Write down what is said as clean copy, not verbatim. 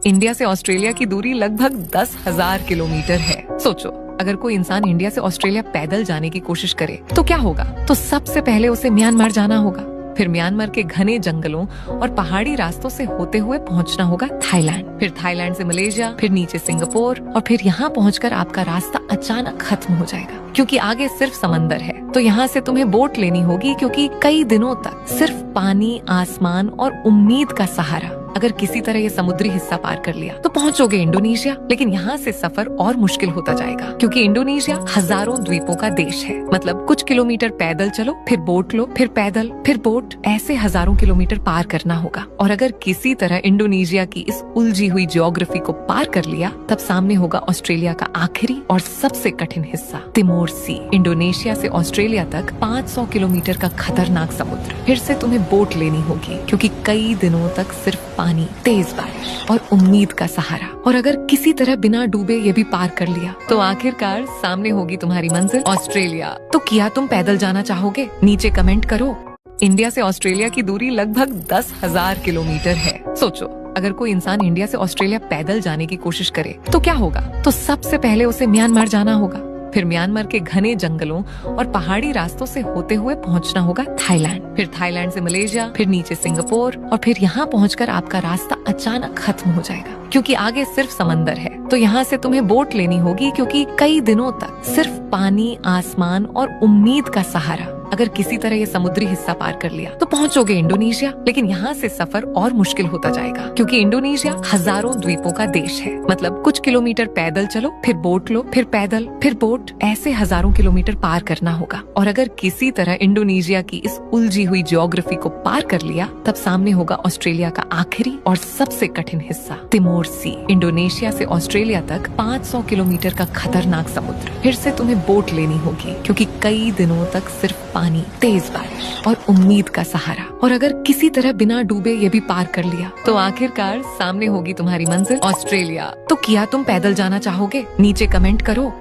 India से Australia की दूरी लगभग 10,000 किलोमीटर है। सोचो, अगर कोई इंसान इंडिया से ऑस्ट्रेलिया पैदल जाने की कोशिश करे तो क्या होगा? तो सबसे पहले उसे म्यांमार जाना होगा, फिर म्यांमार के घने जंगलों और पहाड़ी रास्तों से होते हुए पहुंचना होगा थाईलैंड, फिर थाईलैंड से मलेशिया, फिर नीचे सिंगापुर, और फिर यहाँ पहुंचकर आपका रास्ता अचानक खत्म हो जाएगा क्योंकि आगे सिर्फ समंदर है। तो यहाँ से तुम्हें बोट लेनी होगी क्योंकि कई दिनों तक सिर्फ पानी, आसमान और उम्मीद का सहारा। अगर किसी तरह ये समुद्री हिस्सा पार कर लिया तो पहुंचोगे इंडोनेशिया, लेकिन यहाँ से सफर और मुश्किल होता जाएगा क्योंकि इंडोनेशिया हजारों द्वीपों का देश है। मतलब कुछ किलोमीटर पैदल चलो, फिर बोट लो, फिर पैदल, फिर बोट, ऐसे हजारों किलोमीटर पार करना होगा। और अगर किसी तरह इंडोनेशिया की इस उलझी हुई ज्योग्राफी को पार कर लिया, तब सामने होगा ऑस्ट्रेलिया का आखिरी और सबसे कठिन हिस्सा, तिमोर सी। इंडोनेशिया से ऑस्ट्रेलिया तक 500 किलोमीटर का खतरनाक समुद्र। फिर से तुम्हें बोट लेनी होगी क्योंकि कई दिनों तक सिर्फ पानी, तेज बारिश और उम्मीद का सहारा। और अगर किसी तरह बिना डूबे ये भी पार कर लिया तो आखिरकार सामने होगी तुम्हारी मंजिल, ऑस्ट्रेलिया। तो क्या तुम पैदल जाना चाहोगे? नीचे कमेंट करो। इंडिया से ऑस्ट्रेलिया की दूरी लगभग 10,000 किलोमीटर है। सोचो, अगर कोई इंसान इंडिया से ऑस्ट्रेलिया पैदल जाने की कोशिश करे तो क्या होगा? तो सबसे पहले उसे म्यांमार जाना होगा, फिर म्यांमार के घने जंगलों और पहाड़ी रास्तों से होते हुए पहुंचना होगा थाईलैंड, फिर थाईलैंड से मलेशिया, फिर नीचे सिंगापुर, और फिर यहाँ पहुंचकर आपका रास्ता अचानक खत्म हो जाएगा क्योंकि आगे सिर्फ समंदर है। तो यहाँ से तुम्हें बोट लेनी होगी क्योंकि कई दिनों तक सिर्फ पानी, आसमान और उम्मीद का सहारा। अगर किसी तरह ये समुद्री हिस्सा पार कर लिया तो पहुंचोगे इंडोनेशिया, लेकिन यहाँ से सफर और मुश्किल होता जाएगा क्योंकि इंडोनेशिया हजारों द्वीपों का देश है। मतलब कुछ किलोमीटर पैदल चलो, फिर बोट लो, फिर पैदल, फिर बोट, ऐसे हजारों किलोमीटर पार करना होगा। और अगर किसी तरह इंडोनेशिया की इस उलझी हुई ज्योग्राफी को पार कर लिया, तब सामने होगा ऑस्ट्रेलिया का आखिरी और सबसे कठिन हिस्सा, तिमोर सी। इंडोनेशिया से ऑस्ट्रेलिया तक 500 किलोमीटर का खतरनाक समुद्र। फिर से तुम्हें बोट लेनी होगी क्योंकि कई दिनों तक सिर्फ पानी, तेज बारिश और उम्मीद का सहारा। और अगर किसी तरह बिना डूबे ये भी पार कर लिया तो आखिरकार सामने होगी तुम्हारी मंजिल, ऑस्ट्रेलिया। तो क्या तुम पैदल जाना चाहोगे? नीचे कमेंट करो।